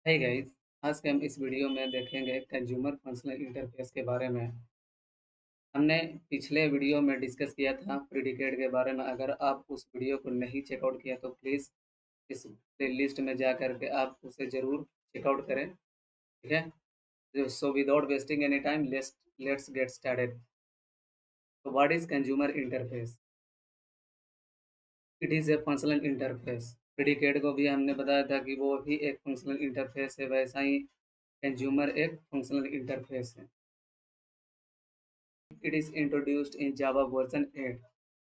Hi guys. आज के हम इस वीडियो में देखेंगे कंज्यूमर फंक्शनल इंटरफेस के बारे में। हमने पिछले वीडियो में डिस्कस किया था प्रीडिकेट के बारे में। अगर आप उस वीडियो को नहीं चेकआउट किया तो प्लीज़ इस प्लेलिस्ट में जा कर के आप उसे ज़रूर चेकआउट करें। ठीक है। So without wasting any time let's get started. तो what is consumer interface? It is a functional interface. Predicate को भी हमने बताया था कि वो भी एक फंक्शनल इंटरफेस है, वैसा ही कंज्यूमर एक फंक्शनल इंटरफेस है। It is introduced in Java version 8।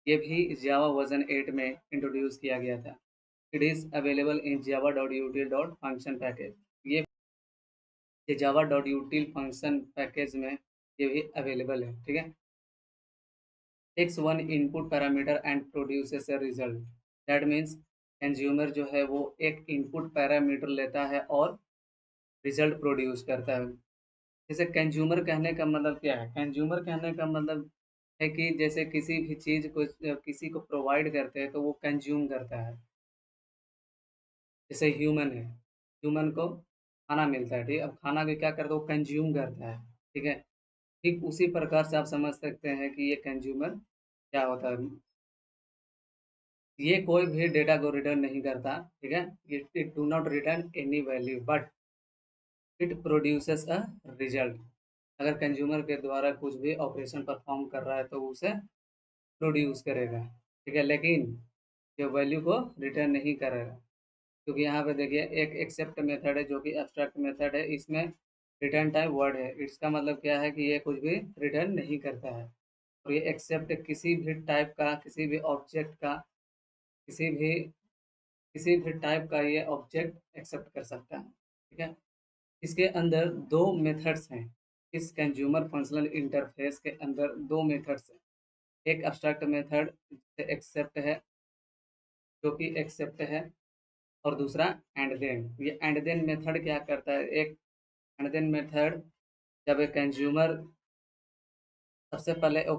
ये भी जावा वर्जन 8 में इंट्रोड्यूस किया गया था। It is available in Java dot util dot function package. ये Java dot util function package में ये भी अवेलेबल है। ठीक है। Takes one input parameter and produces a result. That means consumer जो है वो एक इनपुट पैरामीटर लेता है और रिजल्ट प्रोड्यूस करता है। जैसे कंज्यूमर कहने का मतलब क्या है? कंज्यूमर कहने का मतलब है कि जैसे किसी भी चीज़ को किसी को प्रोवाइड करते हैं तो वो कंज्यूम करता है। जैसे ह्यूमन है, ह्यूमन को खाना मिलता है, ठीक है? अब खाना को क्या करता है? वो कंज्यूम करता है, ठीक है? ठीक उसी प्रकार से आप समझ सकते हैं कि ये कंज्यूमर क्या होता है। ये कोई भी डेटा को रिटर्न नहीं करता, ठीक है? It do not return any value but it produces a result. अगर कंज्यूमर के द्वारा कुछ भी ऑपरेशन परफॉर्म कर रहा है तो उसे प्रोड्यूस करेगा, ठीक है? लेकिन जो वैल्यू को रिटर्न नहीं करेगा, क्योंकि यहाँ पे देखिए एक एक्सेप्ट मेथड है जो कि एब्स्ट्रैक्ट मेथड है। इसमें रिटर्न टाइप वर्ड है। इसका मतलब क्या है कि ये कुछ भी रिटर्न नहीं करता है। और ये एक्सेप्ट किसी भी टाइप का, किसी भी ऑब्जेक्ट का, किसी भी किसी भी टाइप का ये ऑब्जेक्ट एक्सेप्ट कर सकता है, ठीक है? इसके अंदर दो मेथड्स हैं। इस कंज्यूमर फंक्शनल इंटरफेस के अंदर दो मेथड्स हैं। एक एब्स्ट्रैक्ट मेथड एक्सेप्ट है, जो कि एक्सेप्ट है, और दूसरा एंड देन। ये एंड देन मेथड क्या करता है? एक एंड देन मेथड, जब एक कंज्यूमर, सबसे पहले वो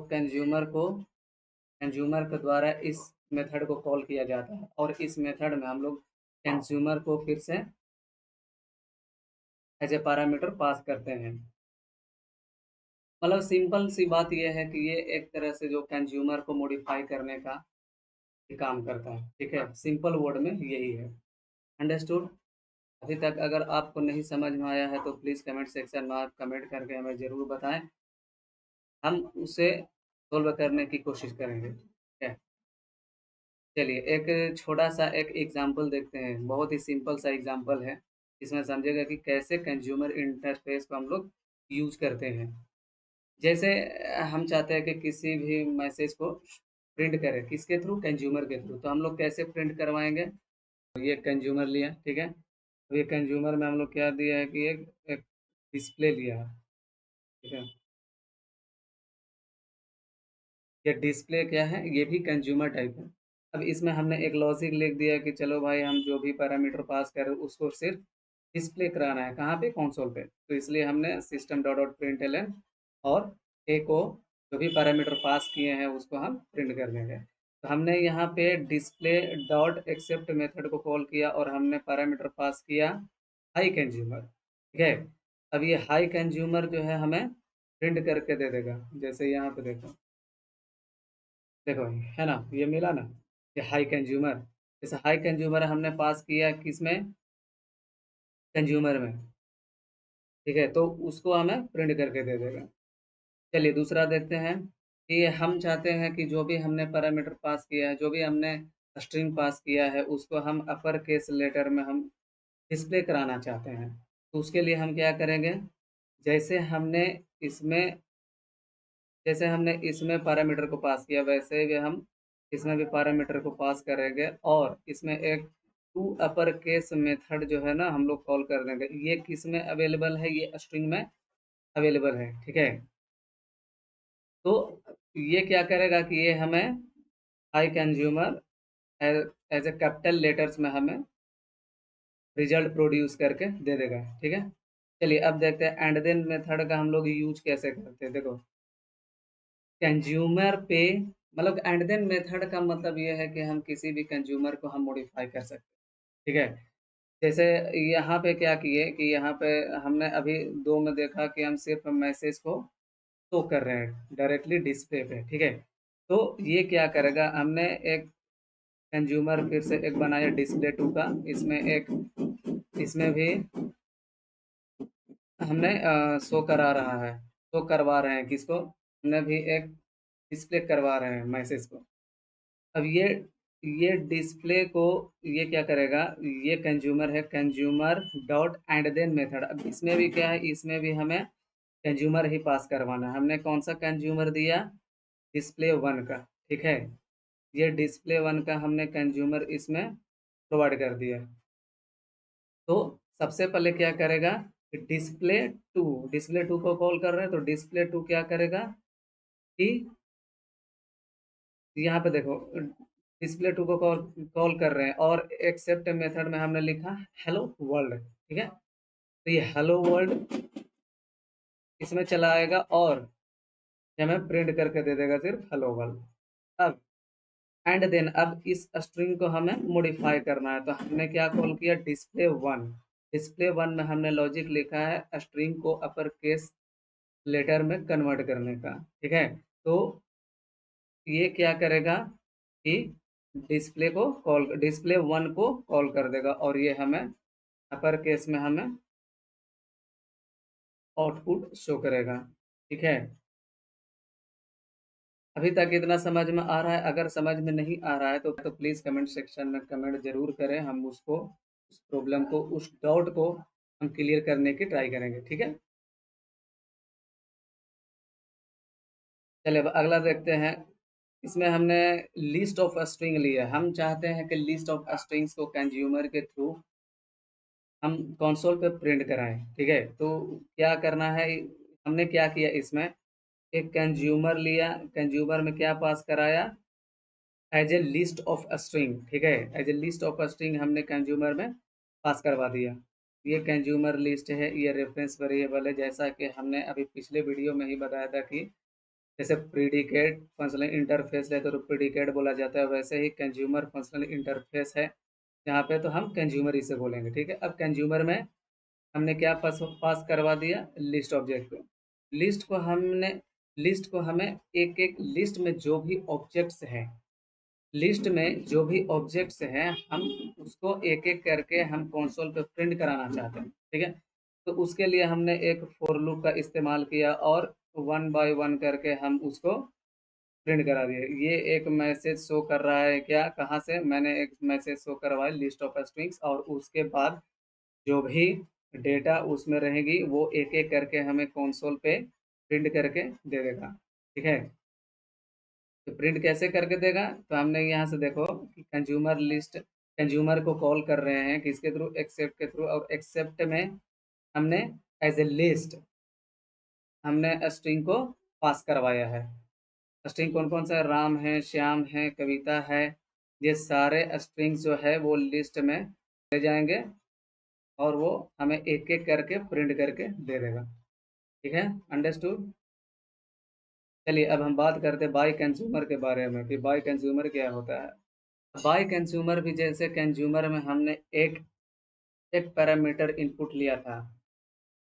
कंज्यूमर के द्वारा इस मेथड को कॉल किया जाता है और इस मेथड में हम लोग कंज्यूमर को फिर से एज ए पैरामीटर पास करते हैं। मतलब सिंपल सी बात यह है कि ये एक तरह से जो कंज्यूमर को मॉडिफाई करने का ये काम करता है, ठीक है? सिंपल वर्ड में यही है। अंडरस्टूड? अभी तक अगर आपको नहीं समझ में आया है तो प्लीज़ कमेंट सेक्शन में आप कमेंट करके हमें ज़रूर बताएं। हम उसे सोल्व करने की कोशिश करेंगे, ठीक है? चलिए एक छोटा सा एक एग्जांपल देखते हैं। बहुत ही सिंपल सा एग्जांपल है। इसमें समझिएगा कि कैसे कंज्यूमर इंटरफेस को हम लोग यूज करते हैं। जैसे हम चाहते हैं कि किसी भी मैसेज को प्रिंट करें, किसके थ्रू? कंज्यूमर के थ्रू। तो हम लोग कैसे प्रिंट करवाएंगे? ये कंज्यूमर लिया, ठीक है? तो ये कंज्यूमर में हम लोग क्या दिया है कि एक डिस्प्ले लिया है, ठीक है? ये डिस्प्ले क्या है? ये भी कंज्यूमर टाइप है। अब इसमें हमने एक लॉजिक लिख दिया कि चलो भाई हम जो भी पैरामीटर पास करें उसको सिर्फ डिस्प्ले कराना है। कहाँ पे? कंसोल पे। तो इसलिए हमने सिस्टम डॉट डॉट प्रिंटलन और ए को जो भी पैरामीटर पास किए हैं उसको हम प्रिंट कर देंगे। तो हमने यहाँ पे डिस्प्ले डॉट एक्सेप्ट मेथड को कॉल किया और हमने पैरामीटर पास किया हाई कंज्यूमर, ठीक है? अब ये हाई कंज्यूमर जो है हमें प्रिंट करके दे देगा। जैसे यहाँ पे देखो, देखो है ना, ये मिला ना, ये हाई कंज्यूमर। जैसे हाई कंज्यूमर हमने पास किया किसमें? कंज्यूमर में, ठीक है? तो उसको हमें प्रिंट करके दे देगा। चलिए दूसरा देखते हैं कि हम चाहते हैं कि जो भी हमने पैरामीटर पास किया है, जो भी हमने स्ट्रिंग पास किया है, उसको हम अपर केस लेटर में हम डिस्प्ले कराना चाहते हैं। तो उसके लिए हम क्या करेंगे? जैसे हमने इसमें जैसे हमने इसमें पैरामीटर को पास किया वैसे भी हम इसमें भी पैरामीटर को पास करेंगे और इसमें एक टू अपर केस मेथड जो है ना हम लोग कॉल कर देंगे। ये किस में अवेलेबल है? ये स्ट्रिंग में अवेलेबल है, ठीक है? तो ये क्या करेगा कि ये हमें high consumer as a capital letters में हमें रिजल्ट प्रोड्यूस करके दे देगा, ठीक है? चलिए अब देखते हैं एंड देन मेथड का हम लोग यूज कैसे करते हैं। देखो कंज्यूमर पे, मतलब एंड देन मेथड का मतलब ये है कि हम किसी भी कंज्यूमर को हम मॉडिफाई कर सकते हैं, ठीक है? जैसे यहाँ पे क्या किए कि यहाँ पे हमने अभी दो में देखा कि हम सिर्फ मैसेज को शो कर रहे हैं डायरेक्टली डिस्प्ले पे, ठीक है। तो ये क्या करेगा, हमने एक कंज्यूमर फिर से एक बनाया डिस्प्ले टू का, इसमें एक, इसमें भी हमने शो करा रहा है, शो करवा रहे हैं किसको, हमने भी एक डिस्प्ले करवा रहे हैं मैसेज को। अब ये डिस्प्ले को ये क्या करेगा, ये कंज्यूमर है, consumer dot and then method. अब इसमें भी क्या है, इसमें भी हमें कंज्यूमर ही पास करवाना है। हमने कौन सा कंज्यूमर दिया, डिस्प्ले वन का, ठीक है। ये डिस्प्ले वन का हमने कंज्यूमर इसमें प्रोवाइड कर दिया। तो सबसे पहले क्या करेगा, डिस्प्ले टू को कॉल कर रहे हैं, तो डिस्प्ले टू क्या करेगा कि यहाँ पे देखो, डिस्प्ले टू को कॉल कॉल कर रहे हैं और एक्सेप्ट मेथड में हमने लिखा हेलो वर्ल्ड, ठीक है। तो ये हेलो वर्ल्ड इसमें चला आएगा और ये हमें प्रिंट करके दे देगा सिर्फ हेलो वर्ल्ड। अब एंड देन, अब इस स्ट्रिंग को हमें मॉडिफाई करना है, तो हमने क्या कॉल किया, डिस्प्ले वन। डिस्प्ले वन में हमने लॉजिक लिखा है स्ट्रिंग को अपर केस लेटर में कन्वर्ट करने का, ठीक है। तो ये क्या करेगा कि डिस्प्ले वन को कॉल कर देगा और ये हमें अपर केस में हमें आउटपुट शो करेगा, ठीक है। अभी तक इतना समझ में आ रहा है? अगर समझ में नहीं आ रहा है तो प्लीज़ कमेंट सेक्शन में कमेंट जरूर करें, हम उसको, उस प्रॉब्लम को, उस डाउट को हम क्लियर करने की ट्राई करेंगे, ठीक है। चलिए अब अगला देखते हैं। इसमें हमने लिस्ट ऑफ स्ट्रिंग लिया, हम चाहते हैं कि लिस्ट ऑफ स्ट्रिंग्स को कंज्यूमर के थ्रू हम कंसोल पे प्रिंट कराएं, ठीक है। तो क्या करना है, हमने क्या किया, इसमें एक कंज्यूमर लिया, कंज्यूमर में क्या पास कराया, as a list of string, ठीक है। As a list of string हमने कंज्यूमर में पास करवा दिया। ये कंज्यूमर लिस्ट है, ये रेफरेंस वेरिएबल है, जैसा कि हमने अभी पिछले वीडियो में ही बताया था कि जैसे प्रीडिकेट फंक्शनल इंटरफेस है तो प्रीडिकेट बोला जाता है, वैसे ही कंज्यूमर फंक्शनल इंटरफेस है, यहाँ पे तो हम कंज्यूमर ही से बोलेंगे, ठीक है। अब कंज्यूमर में हमने क्या पास पास करवा दिया, लिस्ट ऑब्जेक्ट को। लिस्ट को हमने लिस्ट को हमें एक एक लिस्ट में जो भी ऑब्जेक्ट्स हैं, लिस्ट में जो भी ऑब्जेक्ट्स हैं, हम उसको एक एक करके हम कंसोल पे प्रिंट कराना चाहते हैं, ठीक है। तो उसके लिए हमने एक फॉर लूप का इस्तेमाल किया और वन बाय वन करके हम उसको प्रिंट करा दिए। ये एक मैसेज शो कर रहा है, क्या, कहाँ से, मैंने एक मैसेज शो करवाया लिस्ट ऑफ स्ट्रिंग्स, और उसके बाद जो भी डेटा उसमें रहेगी वो एक एक करके हमें कंसोल पे प्रिंट करके दे देगा, ठीक है। तो प्रिंट कैसे करके देगा, तो हमने यहाँ से देखो कि कंज्यूमर लिस्ट, कंज्यूमर को कॉल कर रहे हैं किसके थ्रू, एक्सेप्ट के थ्रू, और एक्सेप्ट में हमने एज ए लिस्ट हमने स्ट्रिंग को पास करवाया है। स्ट्रिंग कौन कौन सा है, राम है, श्याम है, कविता है, ये सारे स्ट्रिंग्स जो है वो लिस्ट में ले जाएंगे और वो हमें एक एक करके प्रिंट करके दे देगा, ठीक है। अंडरस्टूड। चलिए अब हम बात करते हैं बाय कंज्यूमर के बारे में कि बाय कंज्यूमर क्या होता है। बाय कंज्यूमर भी, जैसे कंज्यूमर में हमने एक एक पैरामीटर इनपुट लिया था,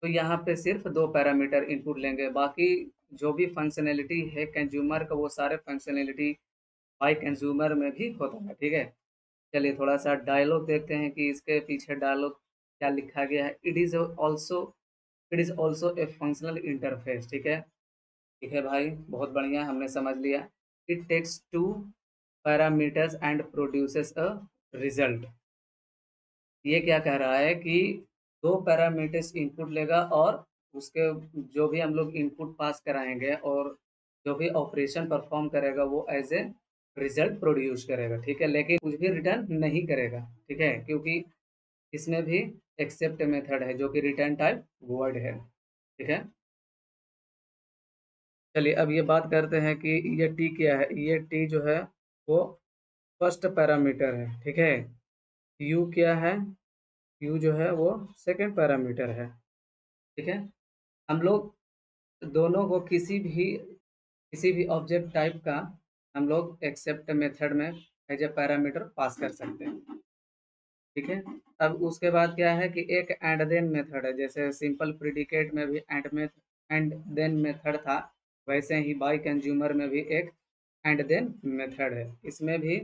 तो यहाँ पे सिर्फ दो पैरामीटर इनपुट लेंगे, बाकी जो भी फंक्शनैलिटी है कंज्यूमर का वो सारे फंक्शनैलिटी बाय कंज्यूमर में भी होता है, ठीक है। चलिए थोड़ा सा डायलॉग देखते हैं कि इसके पीछे डायलॉग क्या लिखा गया है। It is also a functional interface, ठीक है। ठीक है भाई, बहुत बढ़िया, हमने समझ लिया। It takes two parameters and produces a result. ये क्या कह रहा है कि दो पैरामीटर्स इनपुट लेगा और उसके जो भी हम लोग इनपुट पास कराएंगे और जो भी ऑपरेशन परफॉर्म करेगा वो एज ए रिजल्ट प्रोड्यूस करेगा, ठीक है। लेकिन कुछ भी रिटर्न नहीं करेगा, ठीक है, क्योंकि इसमें भी एक्सेप्ट मेथड है जो कि रिटर्न टाइप वर्ड है, ठीक है। चलिए अब ये बात करते हैं कि ये टी क्या है। ये टी जो है वो फर्स्ट पैरामीटर है, ठीक है। यू क्या है, यू जो है वो सेकंड पैरामीटर है, ठीक है। हम लोग दोनों को किसी भी ऑब्जेक्ट टाइप का हम लोग एक्सेप्ट मेथड में एज ए पैरामीटर पास कर सकते हैं, ठीक है। अब उसके बाद क्या है कि एक एंड देन मेथड है, जैसे सिंपल प्रिडिकेट में भी एंड देन मेथड था, वैसे ही बाई कंज्यूमर में भी एक एंड देन मेथड है इसमें भी।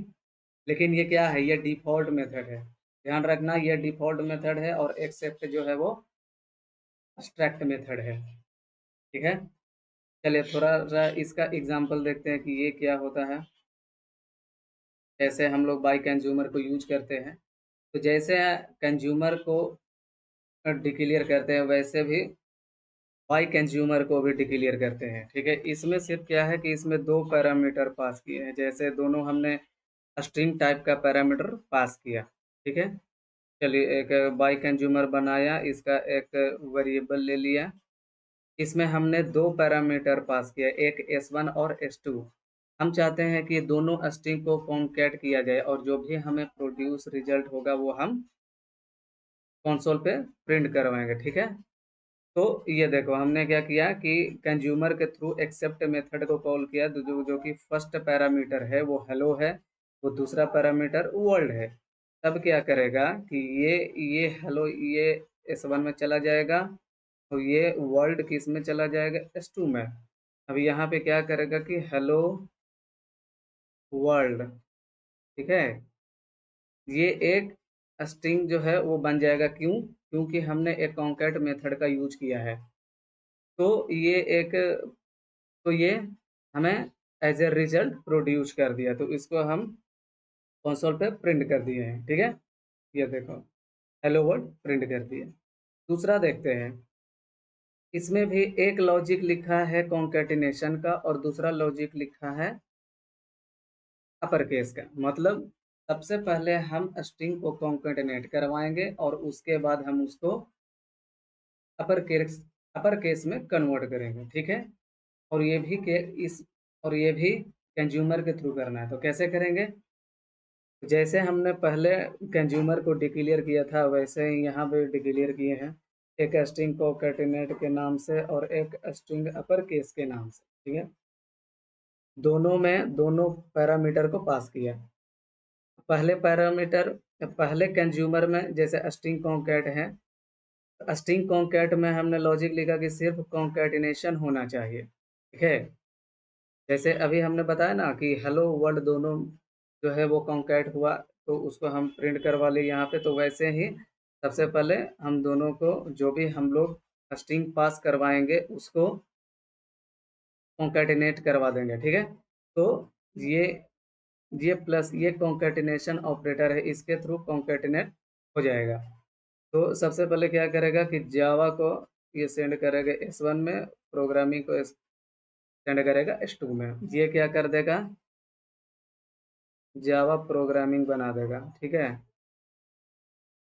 लेकिन ये क्या है, ये डिफ़ॉल्ट मेथड है, ध्यान रखना ये डिफ़ॉल्ट मेथड है, और एक्सेप्ट जो है वो एब्स्ट्रैक्ट मेथड है। ठीक है। चलिए थोड़ा सा इसका एग्जांपल देखते हैं कि ये क्या होता है, कैसे हम लोग बाई कंज्यूमर को यूज करते हैं। तो जैसे कंज्यूमर को डिक्लेयर करते हैं, वैसे भी बाई कंज्यूमर को भी डिक्लेयर करते हैं। ठीक है। इसमें सिर्फ क्या है कि इसमें दो पैरामीटर पास किए हैं, जैसे दोनों हमने स्ट्रिंग टाइप का पैरामीटर पास किया। ठीक है। चलिए एक बाई कंज्यूमर बनाया, इसका एक वेरिएबल ले लिया, इसमें हमने दो पैरामीटर पास किया, एक S1 और S2। हम चाहते हैं कि दोनों स्ट्रिंग को कॉन्कैट किया जाए, और जो भी हमें प्रोड्यूस रिजल्ट होगा वो हम कंसोल पे प्रिंट करवाएंगे। ठीक है। तो ये देखो हमने क्या किया कि कंज्यूमर के थ्रू एक्सेप्ट मेथड को कॉल किया, जो कि फर्स्ट पैरामीटर है वो हेलो है, वो दूसरा पैरामीटर वर्ल्ड है। तब क्या करेगा कि ये हेलो ये S1 में चला जाएगा, तो ये वर्ल्ड किस में चला जाएगा, S2 में। अब यहाँ पे क्या करेगा कि हेलो वर्ल्ड। ठीक है। ये एक स्ट्रिंग जो है वो बन जाएगा, क्यों, क्योंकि हमने एक कॉन्कैट मेथड का यूज किया है। तो ये एक तो ये हमें एज ए रिजल्ट प्रोड्यूस कर दिया, तो इसको हम कंसोल पे प्रिंट कर दिए हैं। ठीक है। ये देखो हेलो वर्ल्ड प्रिंट कर दिया। दूसरा देखते हैं, इसमें भी एक लॉजिक लिखा है कॉन्केटिनेशन का, और दूसरा लॉजिक लिखा है अपर केस का। मतलब सबसे पहले हम स्ट्रिंग को कॉन्केटिनेट करवाएंगे, और उसके बाद हम उसको अपर केस अपर केस में कन्वर्ट करेंगे। ठीक है। और ये भी के इस और ये भी कंज्यूमर के थ्रू करना है, तो कैसे करेंगे, जैसे हमने पहले कंज्यूमर को डिक्लेयर किया था, वैसे ही यहाँ पे डिक्लेयर किए हैं, एक स्ट्रिंग को कैटिनेट के नाम से और एक स्ट्रिंग अपर केस के नाम से। ठीक है। दोनों में दोनों पैरामीटर को पास किया। पहले पैरामीटर पहले कंज्यूमर में जैसे स्ट्रिंग कॉन्कैट है, स्ट्रिंग कॉन्कैट में हमने लॉजिक लिखा कि सिर्फ कॉन्कैटिनेशन होना चाहिए। ठीक है। जैसे अभी हमने बताया ना कि हेलो वर्ल्ड दोनों जो है वो कॉन्कैट हुआ, तो उसको हम प्रिंट करवा लिए यहाँ पे, तो वैसे ही सबसे पहले हम दोनों को जो भी हम लोग स्ट्रिंग पास करवाएंगे उसको कॉन्कैटिनेट करवा देंगे। ठीक है। तो ये ये प्लस ये कॉन्कैटिनेशन ऑपरेटर है, इसके थ्रू कॉन्कैटिनेट हो जाएगा। तो सबसे पहले क्या करेगा कि जावा को ये सेंड करेगा S1 में, प्रोग्रामिंग को सेंड करेगा S2 में। ये क्या कर देगा, जावा प्रोग्रामिंग बना देगा। ठीक है।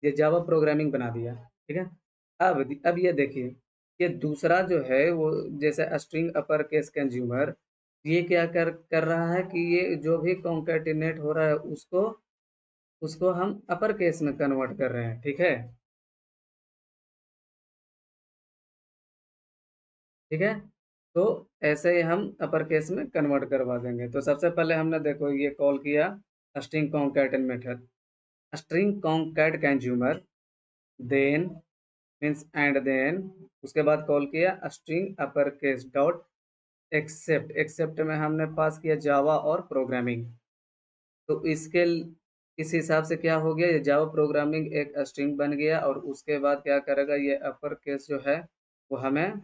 ये जावा प्रोग्रामिंग बना दिया। ठीक है। अब ये देखिए, ये दूसरा जो है वो जैसे स्ट्रिंग अपर केस कंज्यूमर, ये क्या कर कर रहा है कि ये जो भी कॉन्कैटिनेट हो रहा है उसको उसको हम अपर केस में कन्वर्ट कर रहे हैं। ठीक है। ठीक है। तो ऐसे ही हम अपर केस में कन्वर्ट करवा देंगे। तो सबसे पहले हमने देखो ये कॉल किया string concat method, string concat consumer, then means and then उसके बाद कॉल किया string upper case dot accept. Accept में हमने पास किया जावा और प्रोग्रामिंग। तो इस हिसाब से क्या हो गया, ये जावा प्रोग्रामिंग एक स्ट्रिंग बन गया, और उसके बाद क्या करेगा ये अपर केस जो है वो हमें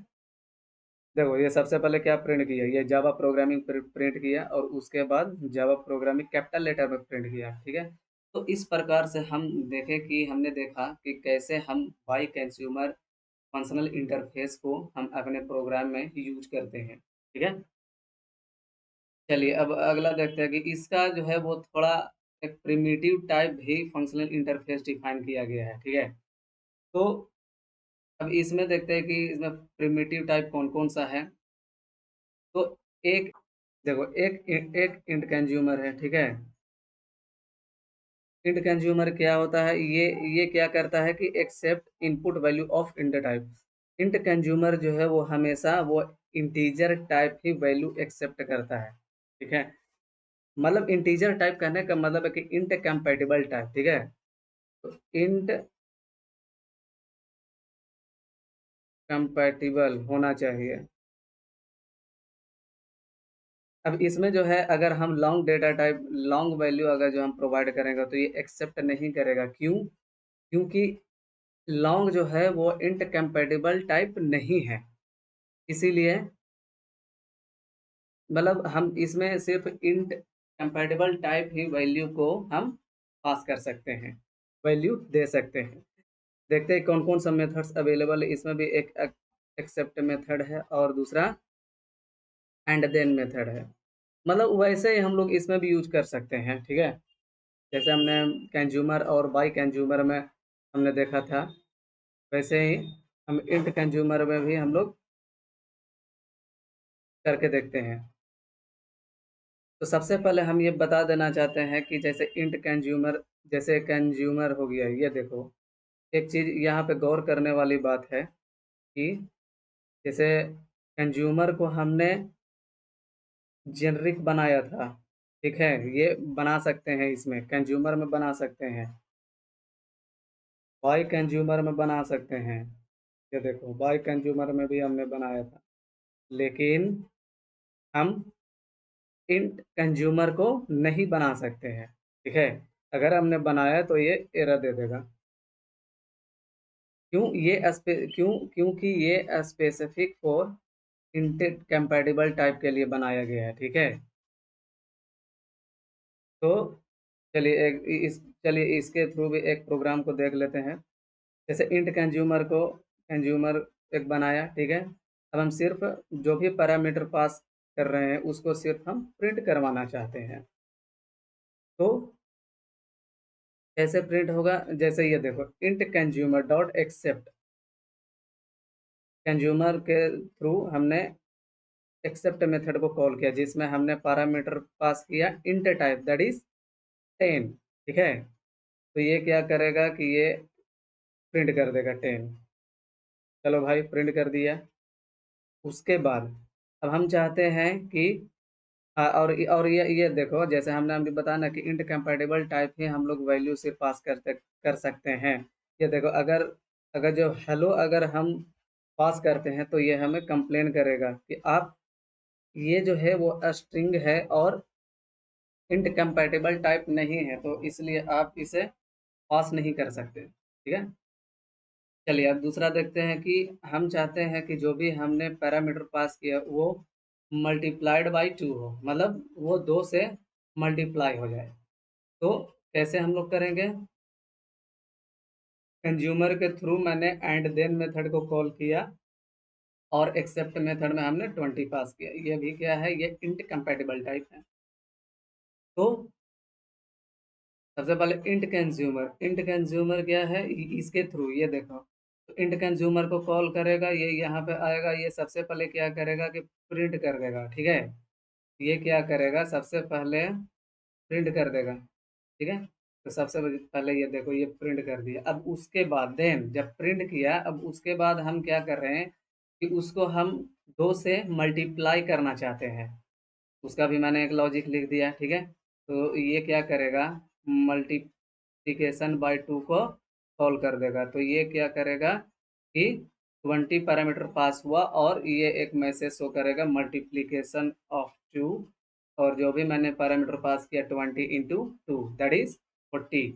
देखो, ये सबसे पहले क्या प्रिंट किया, ये जावा प्रोग्रामिंग प्रिंट किया, और उसके बाद जावा प्रोग्रामिंग कैपिटल लेटर में प्रिंट किया। ठीक है। तो इस प्रकार से हम देखें कि हमने देखा कि कैसे हम बाई कंज्यूमर फंक्शनल इंटरफेस को हम अपने प्रोग्राम में यूज करते हैं। ठीक है। चलिए अब अगला देखते हैं कि इसका जो है वो थोड़ा एक प्रिमिटिव टाइप भी फंक्शनल इंटरफेस डिफाइन किया गया है। ठीक है। तो अब इसमें देखते हैं कि इसमें प्रिमिटिव टाइप कौन कौन सा है। तो एक देखो एक इंट कंज्यूमर है। ठीक है। इंट कंज्यूमर क्या होता है, ये क्या करता है कि accept input value of int type. Int consumer जो है वो हमेशा वो इंटीजर टाइप की वैल्यू एक्सेप्ट करता है। ठीक है। मतलब इंटीजर टाइप कहने का मतलब है कि इंट कंपैटिबल टाइप। ठीक है। तो इंट कंपैटिबल होना चाहिए। अब इसमें जो है अगर हम long data type long value अगर जो हम प्रोवाइड करेंगे तो ये एक्सेप्ट नहीं करेगा। क्यों? क्योंकि लॉन्ग जो है वो इंट कंपैटिबल टाइप नहीं है। इसीलिए मतलब हम इसमें सिर्फ इंट कंपैटिबल टाइप ही वैल्यू को हम पास कर सकते हैं, वैल्यू दे सकते हैं। देखते हैं कौन कौन सा मेथड्स अवेलेबल है। इसमें भी एक एक्सेप्ट मेथड है और दूसरा एंड देन मेथड है। मतलब वैसे ही हम लोग इसमें भी यूज कर सकते हैं, ठीक है। जैसे हमने कंज्यूमर और बाई कंज्यूमर में हमने देखा था, वैसे ही हम इंट कंज्यूमर में भी हम लोग करके देखते हैं। तो सबसे पहले हम ये बता देना चाहते हैं कि जैसे इंट कंज्यूमर, जैसे कंज्यूमर हो गया, ये देखो एक चीज़ यहाँ पे गौर करने वाली बात है कि जैसे कंज्यूमर को हमने जेनरिक बनाया था, ठीक है। ये बना सकते हैं, इसमें कंज्यूमर में बना सकते हैं, बाई कंज्यूमर में बना सकते हैं। ये देखो बाई कंज्यूमर में भी हमने बनाया था, लेकिन हम इंट कंज्यूमर को नहीं बना सकते हैं, ठीक है। अगर हमने बनाया तो ये एरर दे देगा। क्यों? क्योंकि ये specific for int compatible type के लिए बनाया गया है, ठीक है। तो चलिए चलिए इसके थ्रू भी एक प्रोग्राम को देख लेते हैं। जैसे इंट कंज्यूमर को कंज्यूमर एक बनाया, ठीक है। अब हम सिर्फ जो भी पैरामीटर पास कर रहे हैं उसको सिर्फ हम प्रिंट करवाना चाहते हैं। तो कैसे प्रिंट होगा? जैसे ये देखो int consumer dot accept, consumer के थ्रू हमने एक्सेप्ट मेथड को कॉल किया जिसमें हमने पैरामीटर पास किया इंट टाइप दैट इज 10, ठीक है। तो ये क्या करेगा कि ये प्रिंट कर देगा 10। चलो भाई प्रिंट कर दिया। उसके बाद अब हम चाहते हैं कि और ये देखो जैसे हमने अभी बताया ना कि इंट कंपैटिबल टाइप ही हम लोग वैल्यू से पास कर सकते हैं। ये देखो अगर अगर जो हेलो अगर हम पास करते हैं तो ये हमें कंप्लेन करेगा कि आप ये जो है वो स्ट्रिंग है और इंट कंपैटिबल टाइप नहीं है, तो इसलिए आप इसे पास नहीं कर सकते, ठीक है। चलिए अब दूसरा देखते हैं कि हम चाहते हैं कि जो भी हमने पैरामीटर पास किया वो मल्टीप्लाइड बाई 2 हो, मतलब वो 2 से मल्टीप्लाई हो जाए। तो कैसे हम लोग करेंगे? कंज्यूमर के थ्रू मैंने एंड देन मेथड को कॉल किया और एक्सेप्ट मेथड में हमने 20 पास किया। ये भी क्या है? ये इंट कंपैटिबल टाइप है। तो सबसे पहले इंट कंज्यूमर क्या है? इसके थ्रू ये देखो, तो इंट कंज्यूमर को कॉल करेगा, ये यहाँ पे आएगा, ये सबसे पहले क्या करेगा कि प्रिंट कर देगा, ठीक है। ये क्या करेगा? सबसे पहले प्रिंट कर देगा, ठीक है। तो सबसे पहले ये देखो ये प्रिंट कर दिया। अब उसके बाद देन जब प्रिंट किया, अब उसके बाद हम क्या कर रहे हैं कि उसको हम 2 से मल्टीप्लाई करना चाहते हैं। उसका भी मैंने एक लॉजिक लिख दिया, ठीक है। तो ये क्या करेगा? मल्टीप्लिकेशन बाय 2 को कॉल कर देगा। तो ये क्या करेगा कि 20 पैरामीटर पास हुआ और ये एक मैसेज शो करेगा मल्टीप्लिकेशन ऑफ 2, और जो भी मैंने पैरामीटर पास किया 20 इंटू 2 दैट इज 40,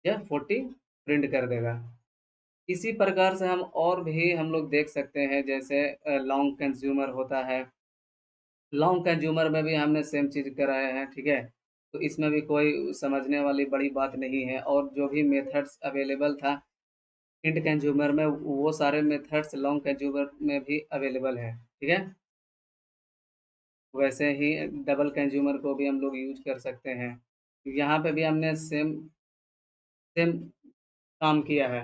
या 40 प्रिंट कर देगा। इसी प्रकार से हम और भी हम लोग देख सकते हैं, जैसे लॉन्ग कंज्यूमर होता है। लॉन्ग कंज्यूमर में भी हमने सेम चीज़ कराया है, ठीक है। तो इसमें भी कोई समझने वाली बड़ी बात नहीं है, और जो भी मेथड्स अवेलेबल था इंट कंज्यूमर में वो सारे मेथड्स लॉन्ग कंज्यूमर में भी अवेलेबल है, ठीक है। वैसे ही डबल कंज्यूमर को भी हम लोग यूज कर सकते हैं। यहाँ पे भी हमने सेम सेम काम किया है।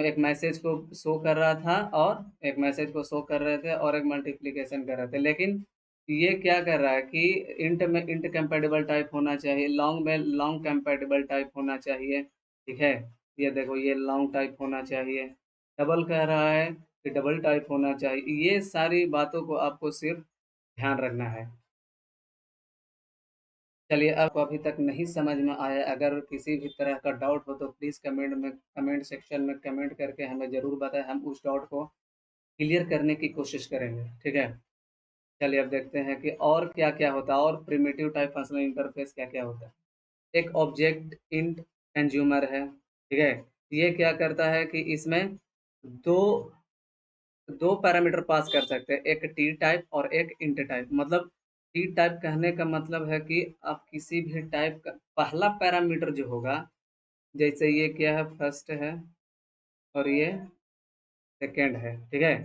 एक मैसेज को शो कर रहा था और एक मैसेज को शो कर रहे थे और एक मल्टीप्लिकेशन कर रहे थे, लेकिन ये क्या कर रहा है कि इंट में इंट कंपैटिबल टाइप होना चाहिए, लॉन्ग में लॉन्ग कंपैटिबल टाइप होना चाहिए, ठीक है। ये देखो ये लॉन्ग टाइप होना चाहिए। डबल कह रहा है कि डबल टाइप होना चाहिए। ये सारी बातों को आपको सिर्फ ध्यान रखना है। चलिए, आपको अभी तक नहीं समझ में आया, अगर किसी भी तरह का डाउट हो तो प्लीज़ कमेंट सेक्शन में कमेंट करके हमें ज़रूर बताएं, हम उस डाउट को क्लियर करने की कोशिश करेंगे। ठीक है, चलिए अब देखते हैं कि और क्या क्या होता है, और प्रिमिटिव टाइप फंक्शनल इंटरफेस क्या क्या होता है। एक ऑब्जेक्ट इंट कंज्यूमर है, ठीक है। ये क्या करता है कि इसमें दो दो पैरामीटर पास कर सकते हैं, एक टी टाइप और एक इंट टाइप। मतलब टी टाइप कहने का मतलब है कि आप किसी भी टाइप का पहला पैरामीटर जो होगा, जैसे ये क्या है, फर्स्ट है और ये सेकंड है, ठीक है।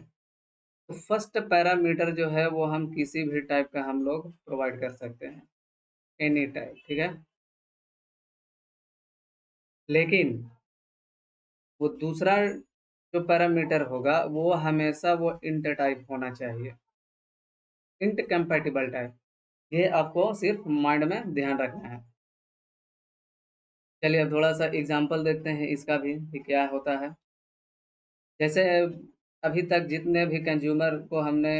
तो फर्स्ट पैरामीटर जो है वो हम किसी भी टाइप का हम लोग प्रोवाइड कर सकते हैं, एनी टाइप, ठीक है। लेकिन वो दूसरा जो पैरामीटर होगा वो हमेशा वो इंट टाइप होना चाहिए, इंट कंपैटिबल टाइप। ये आपको सिर्फ माइंड में ध्यान रखना है। चलिए अब थोड़ा सा एग्जांपल देखते हैं इसका भी कि क्या होता है। जैसे अभी तक जितने भी कंज्यूमर को हमने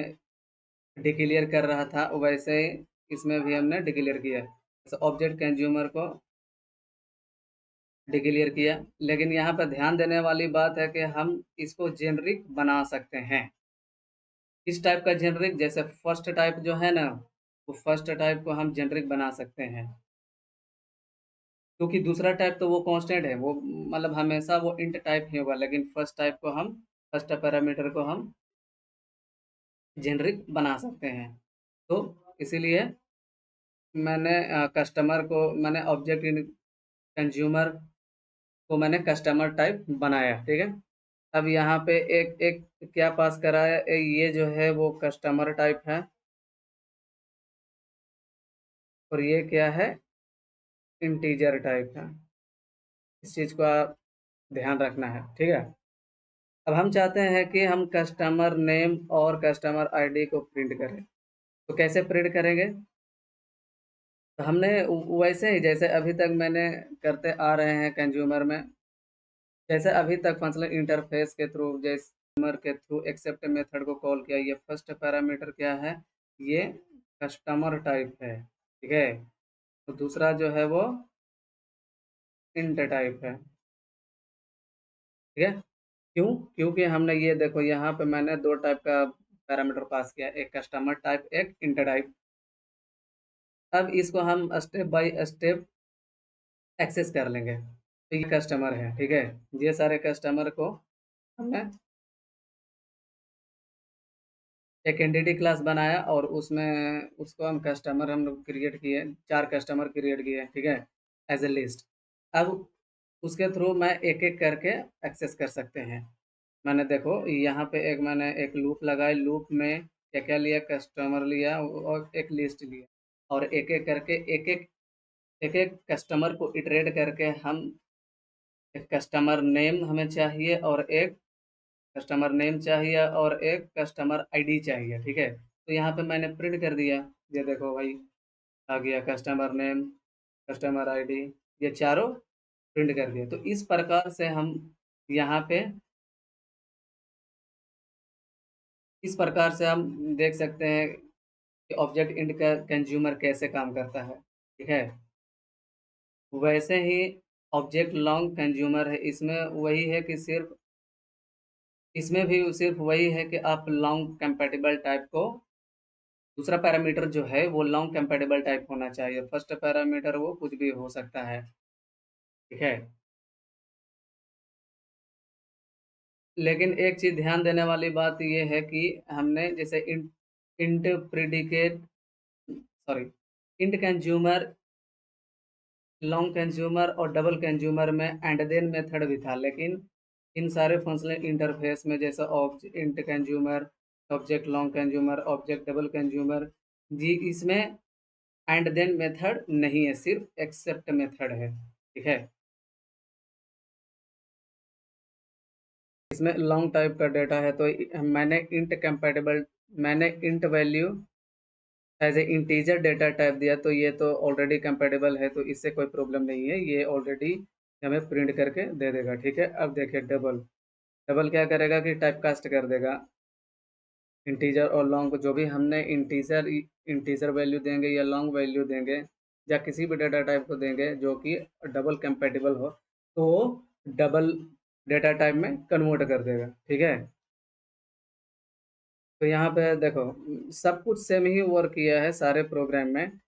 डिक्लेयर कर रहा था, वैसे ही इसमें भी हमने डिक्लेयर किया। जैसे ऑब्जेक्ट कंज्यूमर को डिक्लेयर किया, लेकिन यहाँ पर ध्यान देने वाली बात है कि हम इसको जेनरिक बना सकते हैं। इस टाइप का जेनरिक, जैसे फर्स्ट टाइप जो है ना, वो फर्स्ट टाइप को हम जेनरिक बना सकते हैं, क्योंकि दूसरा टाइप तो वो कांस्टेंट है, वो मतलब हमेशा वो इंट टाइप ही होगा, लेकिन फर्स्ट टाइप को हम, फर्स्ट पैरामीटर को हम जेनरिक बना सकते हैं। तो इसीलिए मैंने कस्टमर को, मैंने ऑब्जेक्ट इन कंज्यूमर को मैंने कस्टमर टाइप बनाया, ठीक है। अब यहाँ पे एक एक क्या पास करा है, ये जो है वो कस्टमर टाइप है, और ये क्या है, इंटीजर टाइप है। इस चीज़ को आप ध्यान रखना है, ठीक है। अब हम चाहते हैं कि हम कस्टमर नेम और कस्टमर आईडी को प्रिंट करें, तो कैसे प्रिंट करेंगे। तो हमने वैसे ही जैसे अभी तक मैंने करते आ रहे हैं कंज्यूमर में, जैसे अभी तक फंक्शनल इंटरफेस के थ्रू, जैसे कंज्यूमर के थ्रू एक्सेप्ट मेथड को कॉल किया। ये फर्स्ट पैरामीटर क्या है, ये कस्टमर टाइप है, ठीक है। तो दूसरा जो है वो इंट टाइप है, ठीक है। क्यों, क्योंकि हमने ये देखो यहाँ पे मैंने दो टाइप का पैरामीटर पास किया, एक कस्टमर टाइप, एक इंट टाइप। अब इसको हम स्टेप बाय स्टेप एक्सेस कर लेंगे। तो ये कस्टमर है, ठीक है। ये सारे कस्टमर को हमने एक एंटिटी क्लास बनाया, और उसमें उसको हम कस्टमर हम लोग क्रिएट किए, चार कस्टमर क्रिएट किए, ठीक है, एज ए लिस्ट। अब उसके थ्रू मैं एक एक करके एक्सेस कर सकते हैं। मैंने देखो यहाँ पे एक मैंने एक लूप लगाई, लूप में क्या क्या लिया, कस्टमर लिया और एक लिस्ट लिया, और एक एक करके एक एक कस्टमर को इटरेट करके हम, एक कस्टमर नेम हमें चाहिए और एक कस्टमर नेम चाहिए और एक कस्टमर आईडी चाहिए, ठीक है। तो यहाँ पे मैंने प्रिंट कर दिया, ये देखो भाई, आ गया कस्टमर नेम, कस्टमर आईडी, ये चारों प्रिंट कर दिए। तो इस प्रकार से हम यहाँ पे, इस प्रकार से हम देख सकते हैं कि ऑब्जेक्ट इंट का कंज्यूमर कैसे काम करता है, ठीक है। वैसे ही ऑब्जेक्ट लॉन्ग कंज्यूमर है, इसमें वही है कि सिर्फ, इसमें भी सिर्फ वही है कि आप लॉन्ग कंपैटिबल टाइप को, दूसरा पैरामीटर जो है वो लॉन्ग कंपैटिबल टाइप होना चाहिए, फर्स्ट पैरामीटर वो कुछ भी हो सकता है, ठीक है। लेकिन एक चीज ध्यान देने वाली बात ये है कि हमने जैसे int int predicate, sorry, int consumer, long consumer और डबल कंज्यूमर में एंड देन मेथड भी था, लेकिन इन सारे फंक्शनल इंटरफेस में जैसे object int consumer, object long consumer, object double consumer, जी इसमें एंड देन मेथड नहीं है, सिर्फ एक्सेप्ट मेथड है, ठीक है। इसमें लॉन्ग टाइप का डेटा है, तो मैंने इंट कंपैटिबल, मैंने int value as a integer data type दिया, तो ये तो ऑलरेडी कंपैटिबल है, तो इससे कोई प्रॉब्लम नहीं है, ये ऑलरेडी हमें प्रिंट करके दे देगा, ठीक है। अब देखिए डबल, डबल क्या करेगा कि टाइप कास्ट कर देगा इंटीजर और लॉन्ग को, जो भी हमने इंटीजर इंटीजर वैल्यू देंगे या लॉन्ग वैल्यू देंगे, या किसी भी डेटा टाइप को देंगे जो कि डबल कंपैटिबल हो, तो वो डबल डेटा टाइप में कन्वर्ट कर देगा, ठीक है। तो यहाँ पे देखो, सब कुछ सेम ही वर्क किया है सारे प्रोग्राम में।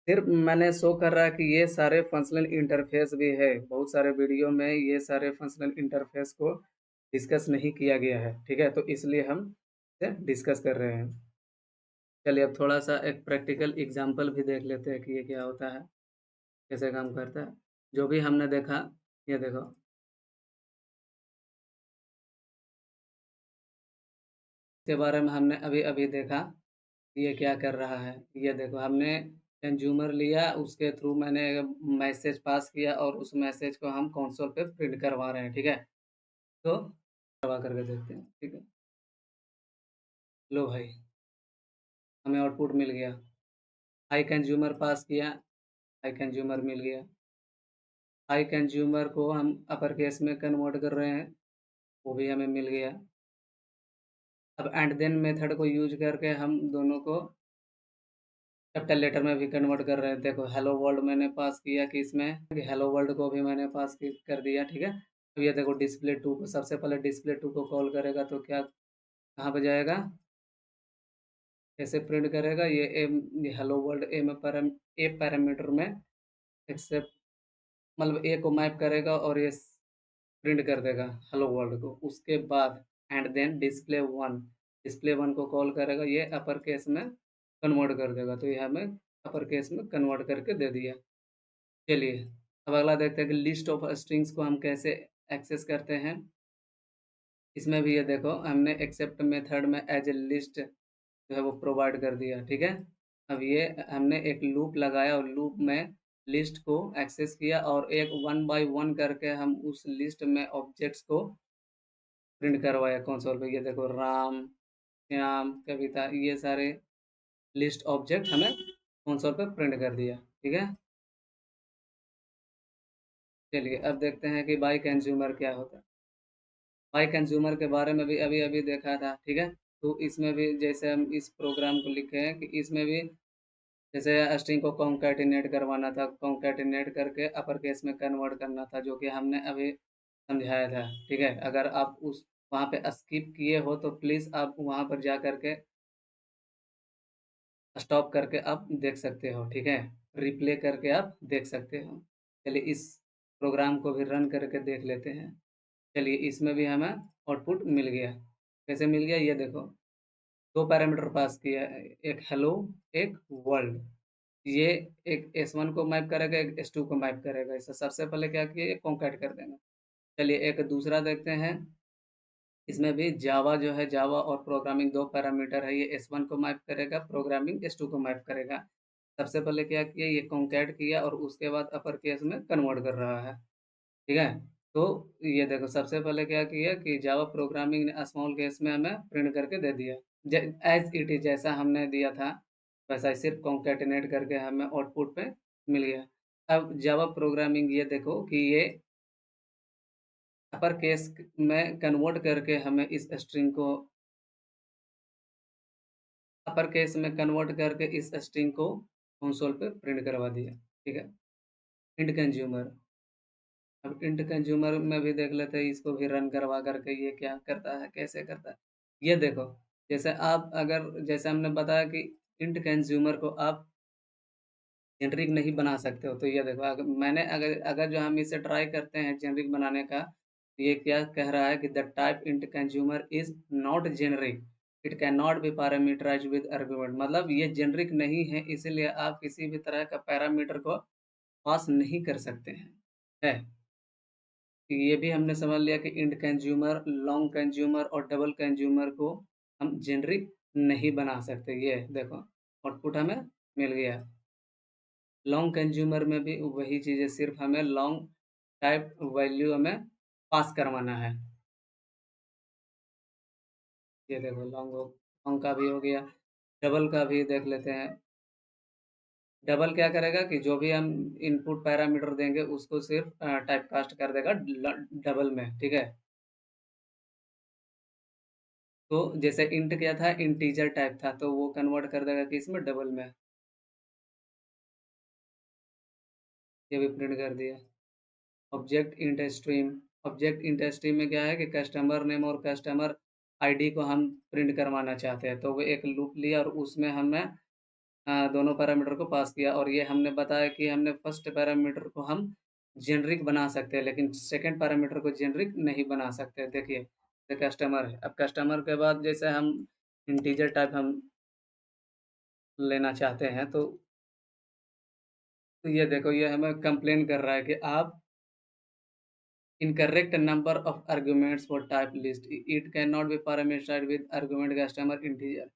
सिर्फ मैंने शो कर रहा है कि ये सारे फंक्शनल इंटरफेस भी है, बहुत सारे वीडियो में ये सारे फंक्शनल इंटरफेस को डिस्कस नहीं किया गया है, ठीक है, तो इसलिए हम इसे डिस्कस कर रहे हैं। चलिए अब थोड़ा सा एक प्रैक्टिकल एग्जांपल भी देख लेते हैं कि ये क्या होता है, कैसे काम करता है। जो भी हमने देखा, ये देखो, इसके बारे में हमने अभी अभी देखा कि ये क्या कर रहा है। ये देखो, हमने कंज्यूमर लिया, उसके थ्रू मैंने मैसेज पास किया और उस मैसेज को हम कंसोल पे प्रिंट करवा रहे हैं, ठीक है। तो करवा करके देखते हैं, ठीक है। लो भाई, हमें आउटपुट मिल गया। हाई कंज्यूमर पास किया, हाई कंज्यूमर मिल गया। हाई कंज्यूमर को हम अपर केस में कन्वर्ट कर रहे हैं, वो भी हमें मिल गया। अब एंड देन मेथड को यूज करके हम दोनों को कैपिटल लेटर में भी कन्वर्ट कर रहे हैं। देखो, हेलो वर्ल्ड मैंने पास किया कि इसमें कि हेलो वर्ल्ड को भी मैंने पास कर दिया, ठीक है। अब ये देखो, डिस्प्ले टू को सबसे पहले डिस्प्ले टू को कॉल करेगा तो क्या, कहाँ पे जाएगा, कैसे प्रिंट करेगा, ये हेलो वर्ल्ड ए पैरामीटर में एक्सेप्ट, मतलब ए को मैप करेगा और ये प्रिंट कर देगा हेलो वर्ल्ड को। उसके बाद एंड देन डिस्प्ले वन को कॉल करेगा, ये अपर केस में कन्वर्ट कर देगा, तो ये हमें अपर केस में कन्वर्ट करके दे दिया। चलिए अब अगला देखते हैं कि लिस्ट ऑफ स्ट्रिंग्स को हम कैसे एक्सेस करते हैं। इसमें भी ये देखो, हमने एक्सेप्ट मेथड में एज ए लिस्ट जो है वो प्रोवाइड कर दिया, ठीक है। अब ये हमने एक लूप लगाया और लूप में लिस्ट को एक्सेस किया और एक वन बाय वन करके हम उस लिस्ट में ऑब्जेक्ट्स को प्रिंट करवाया कंसोल पे। ये देखो, राम, श्याम, कविता, ये सारे लिस्ट ऑब्जेक्ट हमें कंसोल पे प्रिंट कर दिया, ठीक है। चलिए अब देखते हैं कि बाय कंज्यूमर क्या होता है। बाय कंज्यूमर के बारे में भी अभी अभी देखा था, ठीक है। तो इसमें भी जैसे हम इस प्रोग्राम को लिखे हैं कि इसमें भी जैसे स्ट्रिंग को कॉन्कैटिनेट करवाना था, कॉन्कैटिनेट करके अपर केस में कन्वर्ट करना था, जो कि हमने अभी समझाया था, ठीक है। अगर आप उस वहाँ पे स्किप किए हो तो प्लीज़ आप वहाँ पर जा करके स्टॉप करके आप देख सकते हो, ठीक है। रिप्ले करके आप देख सकते हो। चलिए इस प्रोग्राम को भी रन करके देख लेते हैं। चलिए इसमें भी हमें आउटपुट मिल गया। कैसे मिल गया, ये देखो, दो पैरामीटर पास किया है, एक हेलो, एक वर्ल्ड। ये एक S1 को मैप करेगा, एक S2 को मैप करेगा। इसे सबसे पहले क्या किया, कॉन्कैट कर देंगे। चलिए एक दूसरा देखते हैं। इसमें भी जावा जो है, जावा और प्रोग्रामिंग दो पैरामीटर है। ये S1 को मैप करेगा, प्रोग्रामिंग S2 को मैप करेगा। सबसे पहले क्या किया, ये कॉन्कैट किया और उसके बाद अपर केस में कन्वर्ट कर रहा है, ठीक है। तो ये देखो, सबसे पहले क्या किया कि जावा प्रोग्रामिंग ने स्मॉल केस में हमें प्रिंट करके दे दिया, एज इट इज जैसा हमने दिया था वैसा ही, सिर्फ कॉन्कैटिनेट करके हमें आउटपुट पे मिल गया। अब जावा प्रोग्रामिंग ये देखो कि ये अपर केस में कन्वर्ट करके हमें इस स्ट्रिंग को अपर केस में कन्वर्ट करके इस स्ट्रिंग को कंसोल पे प्रिंट करवा दिया, ठीक है। इंट कंज्यूमर, अब इंट कंज्यूमर में भी देख लेते हैं, इसको भी रन करवा करके ये क्या करता है, कैसे करता है। ये देखो, जैसे आप अगर जैसे हमने बताया कि इंट कंज्यूमर को आप जेनरिक नहीं बना सकते हो, तो ये देखो, अगर अगर जो हम इसे ट्राई करते हैं जेनरिक बनाने का, तो ये क्या कह रहा है कि the type int consumer is not generic, it can not be parameterize with argument. मतलब ये जेनरिक नहीं है, इसीलिए आप किसी भी तरह का पैरामीटर को पास नहीं कर सकते हैं, है। ये भी हमने समझ लिया कि इंट कंज्यूमर, लॉन्ग कंज्यूमर और डबल कंज्यूमर को हम जेनरिक नहीं बना सकते। ये देखो, आउटपुट हमें मिल गया। लॉन्ग कंज्यूमर में भी वही चीज़ है, सिर्फ हमें लॉन्ग टाइप वैल्यू हमें पास करवाना है। ये देखो, लॉन्ग का भी हो गया। डबल का भी देख लेते हैं। डबल क्या करेगा कि जो भी हम इनपुट पैरामीटर देंगे उसको सिर्फ टाइप कास्ट कर देगा डबल में, ठीक है। तो जैसे इंट क्या था, इंटीजर टाइप था, तो वो कन्वर्ट कर देगा कि इसमें डबल में। ये भी प्रिंट कर दिया। Object int stream, object int stream में क्या है कि कस्टमर नेम और कस्टमर आईडी को हम प्रिंट करवाना चाहते हैं, तो वो एक लूप लिया और उसमें हमने दोनों पैरामीटर को पास किया, और ये हमने बताया कि हमने फर्स्ट पैरामीटर को हम जेनरिक बना सकते हैं, लेकिन सेकंड पैरामीटर को जेनरिक नहीं बना सकते। देखिए, ये कस्टमर है, अब कस्टमर के बाद जैसे हम इंटीजर टाइप हम लेना चाहते हैं, तो ये देखो, ये हमें कंप्लेन कर रहा है कि आप incorrect number of arguments for type list, it can not be parameterized with argument customer integer.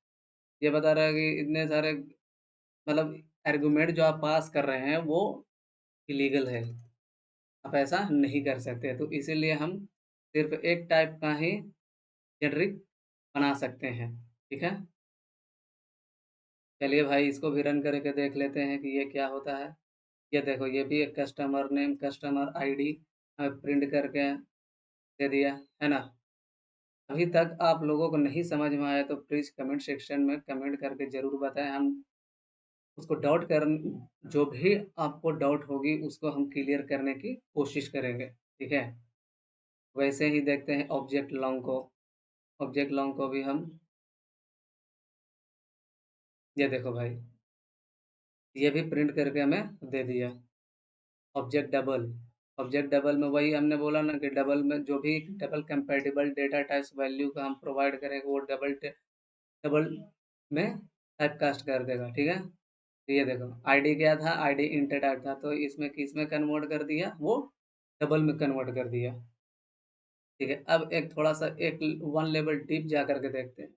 ये बता रहा है कि इतने सारे मतलब आर्गुमेंट जो आप पास कर रहे हैं वो इलीगल है, आप ऐसा नहीं कर सकते। तो इसीलिए हम सिर्फ एक टाइप का ही जेनरिक बना सकते हैं। ठीक है, चलिए भाई इसको भी रन करके देख लेते हैं कि ये क्या होता है। ये देखो, ये भी एक customer name customer ID print करके दे दिया है ना। अभी तक आप लोगों को नहीं समझ में आया तो प्लीज़ कमेंट सेक्शन में कमेंट करके ज़रूर बताएं, हम उसको डाउट कर जो भी आपको डाउट होगी उसको हम क्लियर करने की कोशिश करेंगे। ठीक है, वैसे ही देखते हैं ऑब्जेक्ट लॉन्ग को। ऑब्जेक्ट लॉन्ग को भी हम, ये देखो भाई, ये भी प्रिंट करके हमें दे दिया। ऑब्जेक्ट डबल, ऑब्जेक्ट डबल में वही हमने बोला ना कि डबल में जो भी double compatible data types value का हम प्रोवाइड करेंगे वो डबल में टाइप कास्ट कर देगा। ठीक है, तो ये देखो आईडी क्या था, आईडी इंटर टाइप था, तो इसमें किस में कन्वर्ट कर दिया, वो डबल में कन्वर्ट कर दिया। ठीक है, अब एक थोड़ा सा एक वन लेवल डीप जा करके देखते हैं।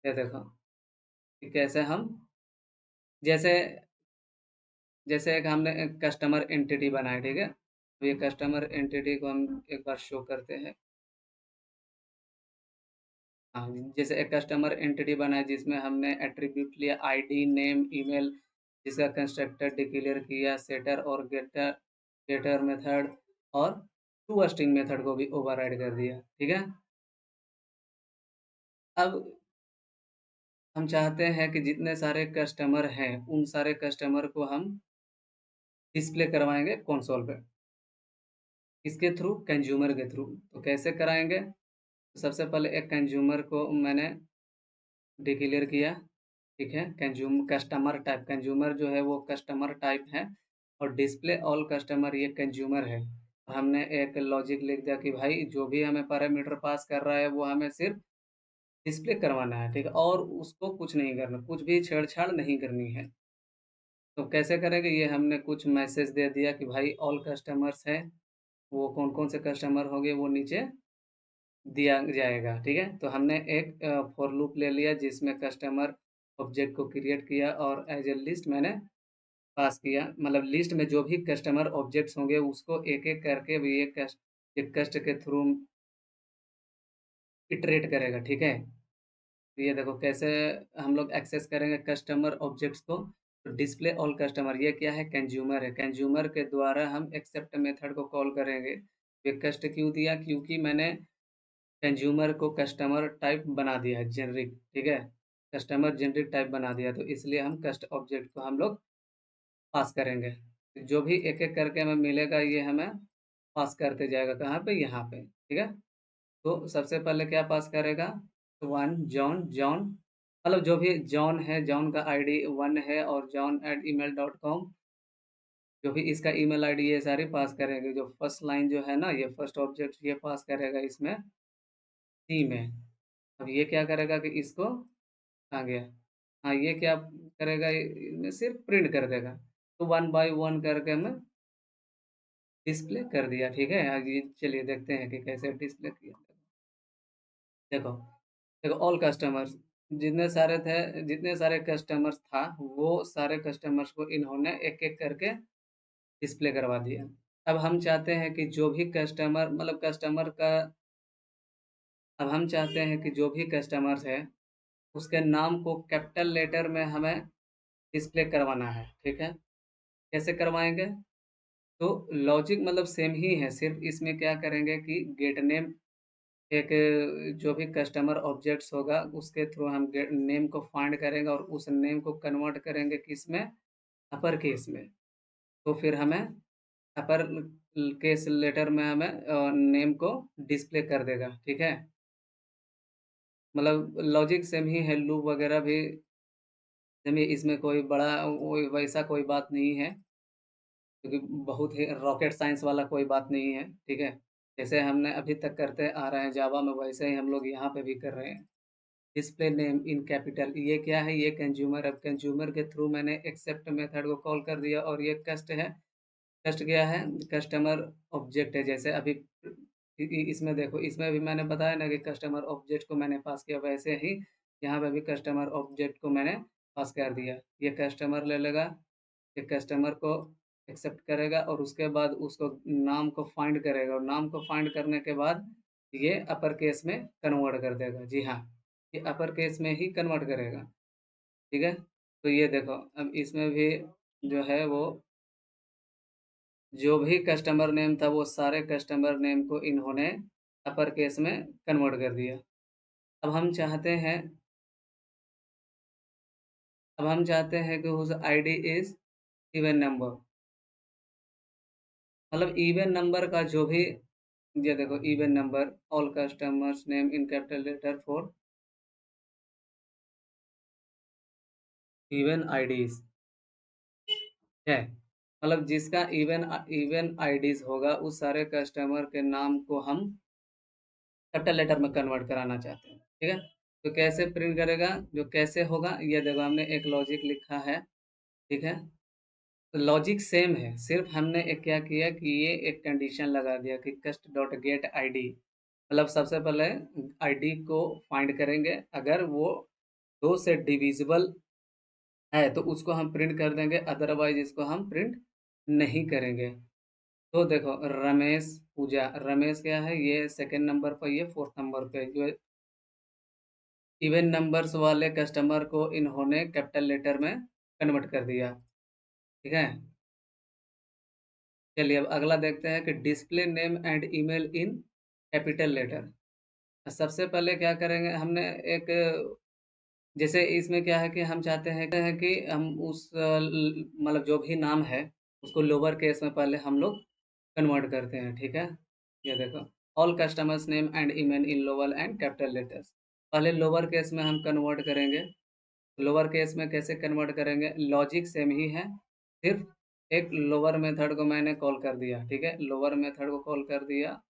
ये देखो कि कैसे हम, जैसे जैसे एक हमने एक कस्टमर एंटिटी बनाया। ठीक है, तो ये कस्टमर एंटिटी को हम एक बार शो करते हैं। हाँ, जैसे एक कस्टमर एंटिटी बनाया जिसमें हमने एट्रीब्यूट लिया आईडी नेम ईमेल, जिसका कंस्ट्रक्टर डिक्लेयर किया सेटर और गेटर, गेटर मेथड और टू स्ट्रिंग मेथड को भी ओवरराइड कर दिया। ठीक है, अब हम चाहते हैं कि जितने सारे कस्टमर हैं उन सारे कस्टमर को हम डिस्प्ले करवाएंगे कंसोल पे, इसके थ्रू, कंज्यूमर के थ्रू। तो कैसे कराएंगे, तो सबसे पहले एक कंज्यूमर को मैंने डिक्लेयर किया। ठीक है, कस्टमर टाइप, कंज्यूमर जो है वो कस्टमर टाइप है, और डिस्प्ले ऑल कस्टमर ये कंज्यूमर है। हमने एक लॉजिक लिख दिया कि भाई जो भी हमें पैरामीटर पास कर रहा है वो हमें सिर्फ डिस्प्ले करवाना है। ठीक है, और उसको कुछ नहीं करना, कुछ भी छेड़छाड़ नहीं करनी है। तो कैसे करेंगे, ये हमने कुछ मैसेज दे दिया कि भाई ऑल कस्टमर्स है, वो कौन कौन से कस्टमर होंगे वो नीचे दिया जाएगा। ठीक है, तो हमने एक फॉर लूप ले लिया जिसमें कस्टमर ऑब्जेक्ट को क्रिएट किया और एज ए लिस्ट मैंने पास किया, मतलब लिस्ट में जो भी कस्टमर ऑब्जेक्ट्स होंगे उसको एक एक करके भी एक कस्ट के थ्रू इटरेट करेगा। ठीक है, तो ये देखो कैसे हम लोग एक्सेस करेंगे कस्टमर ऑब्जेक्ट्स को। तो डिस्प्ले ऑल कस्टमर ये क्या है, कंज्यूमर है, कंज्यूमर के द्वारा हम एक्सेप्ट मेथड को कॉल करेंगे। ये कस्ट क्यों दिया, क्योंकि मैंने कंज्यूमर को कस्टमर टाइप बना दिया है जेनरिक। ठीक है, कस्टमर जेनरिक टाइप बना दिया, तो इसलिए हम कस्ट ऑब्जेक्ट को हम लोग पास करेंगे। जो भी एक एक करके हमें मिलेगा ये हमें पास करते जाएगा, कहाँ पे, यहाँ पे। ठीक है, तो सबसे पहले क्या पास करेगा, तो वन जॉन, जॉन मतलब जो भी जॉन है, जॉन का आईडी वन है, और john@email.com जो भी इसका ईमेल आईडी ये सारी पास करेंगे। जो फर्स्ट लाइन जो है ना, ये फर्स्ट ऑब्जेक्ट ये पास करेगा इसमें सी में। अब ये क्या करेगा कि इसको आ गया, हाँ ये क्या करेगा, इसमें सिर्फ प्रिंट कर देगा। तो वन बाय वन करके हमें डिस्प्ले कर दिया। ठीक है, आगे चलिए देखते हैं कि कैसे डिस्प्ले किया। देखो, देखो ऑल कस्टमर्स जितने सारे थे, जितने सारे कस्टमर्स था वो सारे कस्टमर्स को इन्होंने एक एक करके डिस्प्ले करवा दिया। अब हम चाहते हैं कि जो भी कस्टमर मतलब कस्टमर का, अब हम चाहते हैं कि जो भी कस्टमर्स है उसके नाम को कैपिटल लेटर में हमें डिस्प्ले करवाना है। ठीक है, कैसे करवाएंगे, तो लॉजिक मतलब सेम ही है, सिर्फ इसमें क्या करेंगे कि गेट नेम, एक जो भी कस्टमर ऑब्जेक्ट्स होगा उसके थ्रू हम नेम को फाइंड करेंगे और उस नेम को कन्वर्ट करेंगे किस में, अपर केस में। तो फिर हमें अपर केस लेटर में हमें नेम को डिस्प्ले कर देगा। ठीक है, मतलब लॉजिक सेम ही है, लूप वगैरह भी सेम ही, इसमें कोई बड़ा वैसा कोई बात नहीं है, क्योंकि बहुत ही रॉकेट साइंस वाला कोई बात नहीं है। ठीक है, जैसे हमने अभी तक करते आ रहे हैं जावा में, वैसे ही हम लोग यहाँ पे भी कर रहे हैं। डिस्प्ले नेम इन कैपिटल, ये क्या है, ये कंज्यूमर। अब कंज्यूमर के थ्रू मैंने एक्सेप्ट मेथड को कॉल कर दिया, और ये कस्ट है। कस्ट क्या है, कस्टमर ऑब्जेक्ट है। जैसे अभी इसमें देखो, इसमें भी मैंने बताया ना कि कस्टमर ऑब्जेक्ट को मैंने पास किया, वैसे ही यहाँ पे भी कस्टमर ऑब्जेक्ट को मैंने पास कर दिया। ये कस्टमर ले लेगा, ये कस्टमर को एक्सेप्ट करेगा, और उसके बाद उसको नाम को फाइंड करेगा, और नाम को फाइंड करने के बाद ये अपर केस में कन्वर्ट कर देगा। जी हाँ, ये अपर केस में ही कन्वर्ट करेगा। ठीक है, तो ये देखो, अब इसमें भी जो है वो जो भी कस्टमर नेम था, वो सारे कस्टमर नेम को इन्होंने अपर केस में कन्वर्ट कर दिया। अब हम चाहते हैं अब हम चाहते हैं कि उस आईडी इज इवन नंबर, मतलब इवन नंबर का जो भी, ये देखो, even number all customers name in capital letter for even IDs है। मतलब जिसका इवन इवन आईडीज होगा, उस सारे कस्टमर के नाम को हम कैपिटल लेटर में कन्वर्ट कराना चाहते हैं। ठीक है, तो कैसे प्रिंट करेगा, जो कैसे होगा, ये देखो, हमने एक लॉजिक लिखा है। ठीक है, तो लॉजिक सेम है, सिर्फ हमने एक क्या किया कि ये एक कंडीशन लगा दिया कि कस्ट डॉट गेट आईडी, मतलब सबसे पहले आईडी को फाइंड करेंगे, अगर वो 2 से डिविजिबल है तो उसको हम प्रिंट कर देंगे, अदरवाइज इसको हम प्रिंट नहीं करेंगे। तो देखो, रमेश पूजा, रमेश क्या है, ये सेकंड नंबर पर, ये फोर्थ नंबर पे, जो इवन नंबर्स वाले कस्टमर को इन्होंने कैपिटल लेटर में कन्वर्ट कर दिया। ठीक है, चलिए अब अगला देखते हैं कि display name and email in capital letter. सबसे पहले क्या करेंगे, हमने एक, जैसे इसमें क्या है कि हम चाहते हैं कि हम उस मतलब जो भी नाम है उसको लोअर केस में पहले हम लोग कन्वर्ट करते हैं। ठीक है, ये देखो, all customers name and email in lower and capital letters, पहले लोअर केस में हम कन्वर्ट करेंगे। लोअर केस में कैसे कन्वर्ट करेंगे, लॉजिक सेम ही है, सिर्फ एक लोअर मेथड को मैंने कॉल कर दिया। ठीक है, लोअर मेथड को कॉल कर दिया,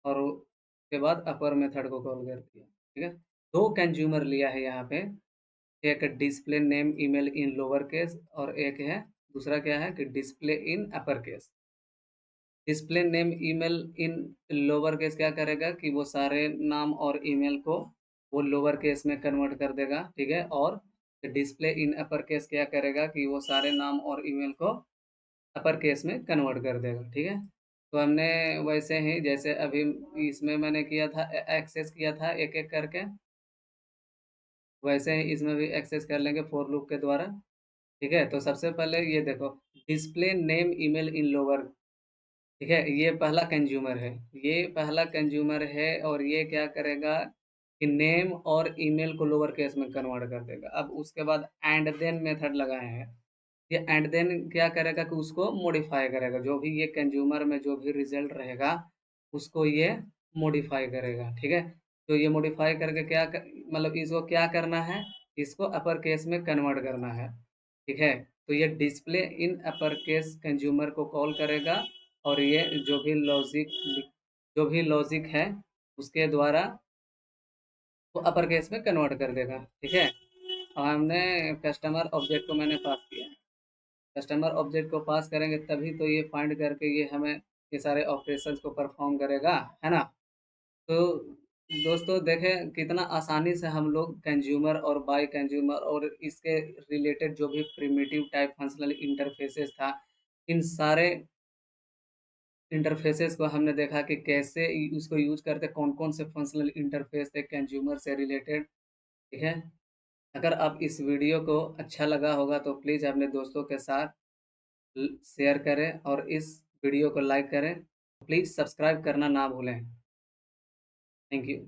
और उसके बाद अपर मेथड को कॉल कर दिया। ठीक है, दो कंज्यूमर लिया है यहाँ पे, एक display name email in lower case, और एक है दूसरा क्या है कि display in upper case. Display name email in lower case क्या करेगा कि वो सारे नाम और ईमेल को वो लोअर केस में कन्वर्ट कर देगा। ठीक है, और डिस्प्ले इन अपर केस क्या करेगा कि वो सारे नाम और ईमेल को अपर केस में कन्वर्ट कर देगा। ठीक है, तो हमने वैसे ही जैसे अभी इसमें मैंने किया था, एक्सेस किया था एक एक करके, वैसे ही इसमें भी एक्सेस कर लेंगे फॉर लूप के द्वारा। ठीक है, तो सबसे पहले ये देखो, display name email in lower. ठीक है, ये पहला कंज्यूमर है, ये पहला कंज्यूमर है, और ये क्या करेगा कि नेम और ईमेल को लोअर केस में कन्वर्ट कर देगा। अब उसके बाद एंड देन मेथड लगाए हैं, ये एंड देन क्या करेगा कि उसको मॉडिफाई करेगा, जो भी ये कंज्यूमर में जो भी रिजल्ट रहेगा उसको ये मॉडिफाई करेगा। ठीक है, तो ये मॉडिफाई करके मतलब इसको क्या करना है, इसको अपर केस में कन्वर्ट करना है। ठीक है, तो ये display in upper case consumer को कॉल करेगा, और ये जो भी लॉजिक है उसके द्वारा वो अपर केस में कन्वर्ट कर देगा। ठीक है, और हमने कस्टमर ऑब्जेक्ट को मैंने पास किया, कस्टमर ऑब्जेक्ट को पास करेंगे तभी तो ये फाइंड करके ये हमें ये सारे ऑपरेशंस को परफॉर्म करेगा, है ना। तो दोस्तों देखें कितना आसानी से हम लोग कंज्यूमर और बाय कंज्यूमर और इसके रिलेटेड जो भी प्रिमिटिव टाइप फंक्शनल इंटरफेसेस था, इन सारे इंटरफेसेस को हमने देखा कि कैसे उसको यूज करते, कौन कौन से फंक्शनल इंटरफेस थे कंज्यूमर से रिलेटेड। ठीक है, अगर आप इस वीडियो को अच्छा लगा होगा तो प्लीज़ अपने दोस्तों के साथ शेयर करें, और इस वीडियो को लाइक करें। प्लीज़ सब्सक्राइब करना ना भूलें। Thank you.